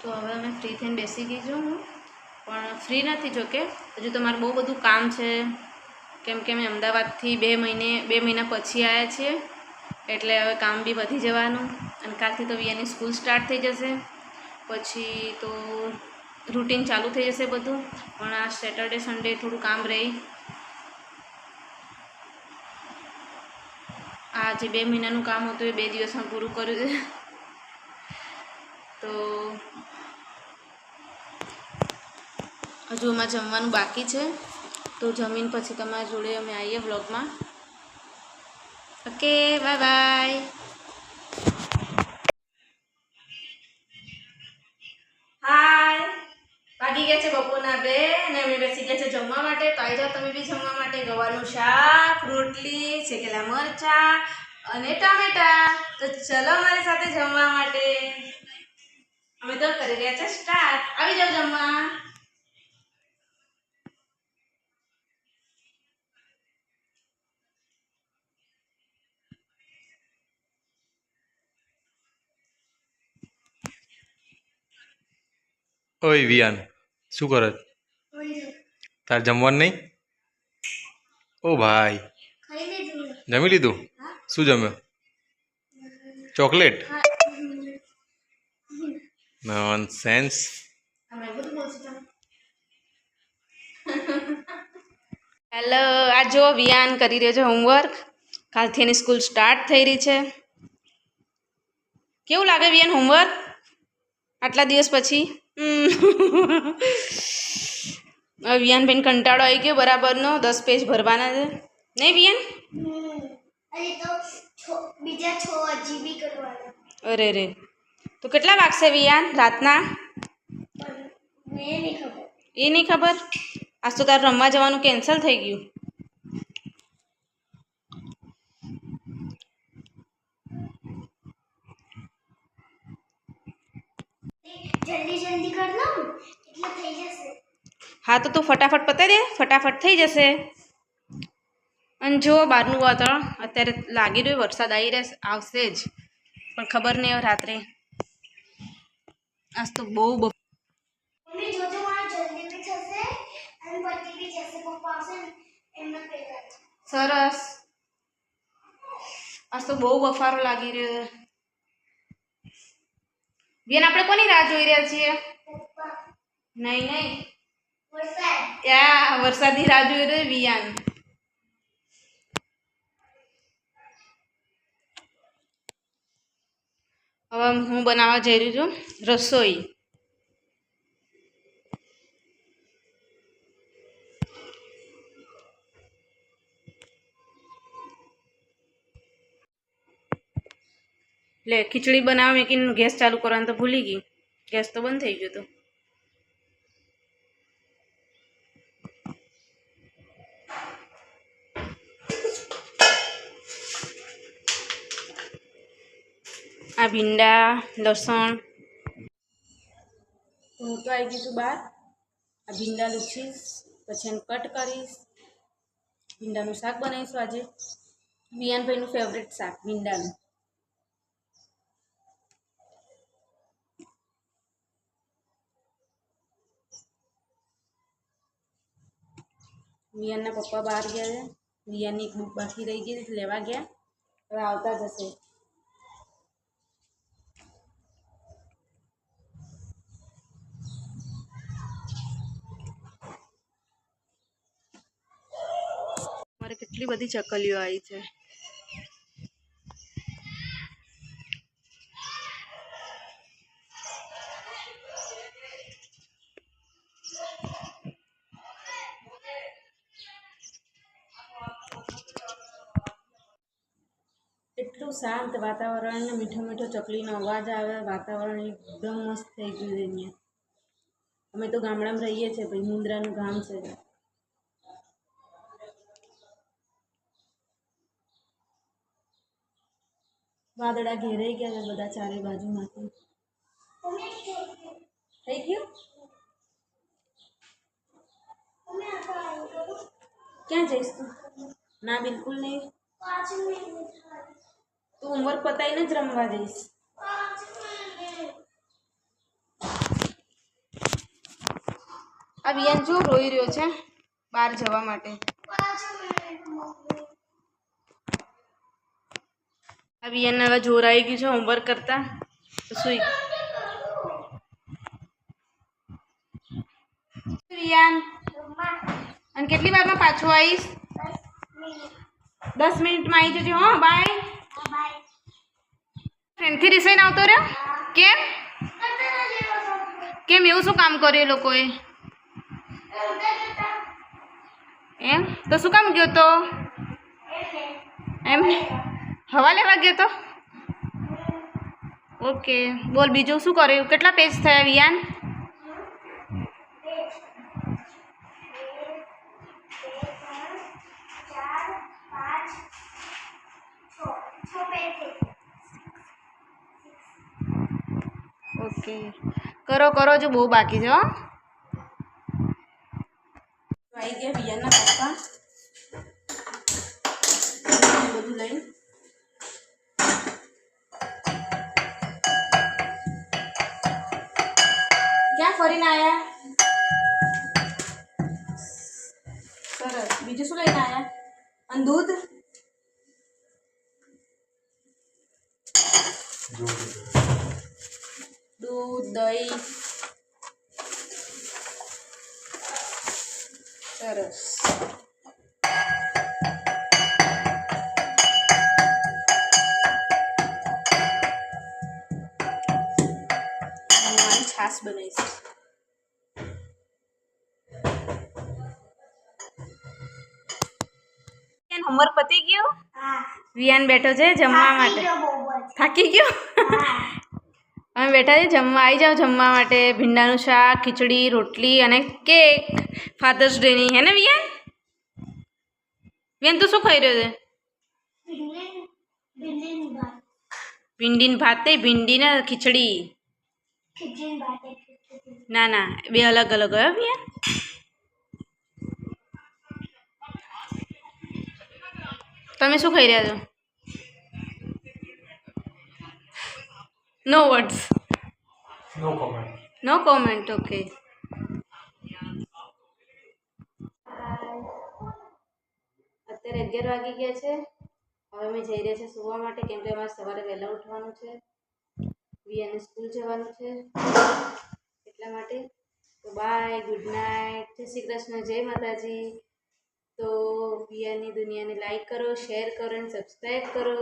તો હવે અમે ફ્રી થઈને બેસી ગઈ છું હું, પણ ફ્રી નથી જોકે, હજુ તો મારે બહુ બધું કામ છે, કેમ કે અમે અમદાવાદથી 2 મહિના પછી આવ્યા છીએ, એટલે હવે કામ બી વધી જવાનું, અને કાલથી તો વિયાની સ્કૂલ સ્ટાર્ટ થઈ જશે, પછી તો રૂટીન ચાલુ થઈ જશે બધું, પણ આ સેટરડે સન્ડે થોડું કામ રહે. આ જે 2 મહિનાનું કામ હતું એ 2 દિવસમાં પૂરું કર્યું છે. તો હજુ એમાં જમવાનું બાકી છે, તો જમીન પછી તમારા જોડે અમે આવીએ વ્લોગમાં. Okay, bye bye. હાય, વાગી ગયા છે બપોરના 2 અને અમે બેસી ગયા છે જમવા માટે. તો આવી જાઓ તમે બી જમવા માટે. ગવાનું શાક, રોટલી, શેકેલા મરચાં અને ટામેટા. તો ચલો અમારી સાથે જમવા માટે. અમે તો કરી રહ્યા છે સ્ટાર્ટ. આવી જાઓ જમવા. ઓય વિયાન, શું કરે? તાર જમવાનું નહીં? ઓ ભાઈ, જમી લીધું? શું જમ્યો? ચોકલેટ? નોનસેન્સ. હેલો, આ જો વિયાન કરી રહ્યો છે હોમવર્ક. કાલથી એની સ્કૂલ સ્ટાર્ટ થઈ રહી છે. કેવું લાગે વિયાન હોમવર્ક આટલા દિવસ પછી? વિયાનભાઈને કંટાળો આવી ગયો બરાબરનો. 10 પેજ ભરવાના છે નહીં વિયાન? અરે રે, તો કેટલા વાગશે વિયાન રાતના? એ નહીં ખબર. આજ તો તારે રમવા જવાનું કેન્સલ થઈ ગયું. જલ્દી કર લો એટલે થઈ જશે. હા તો તું ફટાફટ પતાવી દે, ફટાફટ થઈ જશે. અને જો બહારનું વાતાવરણ અત્યારે લાગી રહ્યું વરસાદ આવશે જ, પણ ખબર નહીં હવે રાત્રે. આજ તો બહુ મમ્મી જોજો મારા જલ્દી બી થશે અને પતી બી જશે. પપ્પા આવશે ને એમને પેલા સરસ. આજ તો બહુ બફારો લાગી રહ્યો છે. બેન, આપણે કોની રાહ જોઈ રહ્યા છીએ? પપ્પા નહીં, વરસાદ. ત્યાં વરસાદની રાહ જોઈ રહ્યો વિયાન. હવે હું બનાવવા જઈ રહી છું રસોઈ. લે, ખીચડી બનાવવા મેકીને ગેસ ચાલુ કરવાનું તો ભૂલી ગઈ. ગેસ તો બંધ થઈ ગયો હતો. આ ભીંડા, લસણ. હું તો આવી ગઈ છું બહાર. આ ભીંડા લૂછીશ, પછી એને કટ કરીશ. ભીંડાનું શાક બનાવીશું આજે. વિયાનભાઈનું ફેવરેટ શાક ભીંડાનું. વિયાનના પપ્પા બહાર ગયા છે. વિયાનની એક બુક બાકી રહી ગઈ લેવા ગયા. હવે આવતા જશે. મારે કેટલી બધી ચકલીઓ આવી છે. એટલું શાંત વાતાવરણ, મીઠો મીઠો ચકલીનો અવાજ આવે. વાતાવરણ એકદમ મસ્ત થઈ ગયું છે અહીંયા. અમે તો ગામડામાં રહીએ છીએ, ભાઈ મુંદ્રાનું ગામ છે. વાદળા ઘેરાઈ ગયા છે બધા ચારે બાજુમાંથી. થઈ ગયું? ક્યાં જઈશ તું? ના, બિલકુલ નહીં. તું હોમવર્ક પતાવીને જ રમવા જઈશ. આ વિયાન જો રોઈ રહ્યો છે બહાર જવા માટે. 5 મિનિટ મમ્મી. આ વિયાનને હવે જોર આવી ગયું છે હોમવર્ક કરતા, તો સુઈ વિયાન. મમ્મા અને કેટલી વારમાં પાછો આવીશ? 10 મિનિટ. 10 મિનિટમાં આવી જજો. હા, બાય. બાય. ફ્રેન્ડથી રિસાઈને આવતો રહ્યો? કેમ કરતા જેવો છો. કેમ એવું શું કામ કર્યું એ લોકોએ? એમ તો શું કામ ગયો તો? એમ હવા લેવા ગયો તો? ઓકે, બોલ બીજું શું કર્યું? કેટલા પેજ થયા વિયાન? 6 પેજ. ઓકે, કરો કરો, જો બહુ બાકી છે. હો, આવી ગયા વિયાનના પપ્પા બધું લઈને. ક્યાં ફરીને આવ્યા? સરસ. બીજું શું લઈને આવ્યા? અને દૂધ? દૂધ, દહીં. સરસ. મારી છાશ બનાવીશ. હોમવર્ક પતી ગયું? હા. વિયાન બેઠો છે જમવા માટે. થાકી ગયો? અમે બેઠા છે જમવા. આવી જાઓ જમવા માટે. ભીંડાનું શાક, ખીચડી, રોટલી અને કેક. ફાધર્સ ડેની. હે ને વિયાન? વિયાન તું શું ખાઈ રહ્યો છે? ભીંડીની ભાત. ભીંડીની ભાત તે ભીંડીને ખીચડી. ખીચડી ભાત. ના ના, બે અલગ અલગ હોય વિયાન. તમે શું ખાઈ રહ્યા છો? નો વર્ડ્સ. નો કોમેન્ટ. ઓકે. અત્યારે 11 વાગી ગયા છે. હવે અમે જઈ રહ્યા છે સુવા માટે, કેમ કે અમારે સવારે વહેલા ઉઠવાનું છે. વિયાને સ્કૂલ જવાનું છે એટલા માટે. તો બાય, ગુડ નાઇટ, જય શ્રી કૃષ્ણ, જય માતાજી. તો વિયાની દુનિયાને લાઈક કરો, શેર કરો અને સબસ્ક્રાઈબ કરો.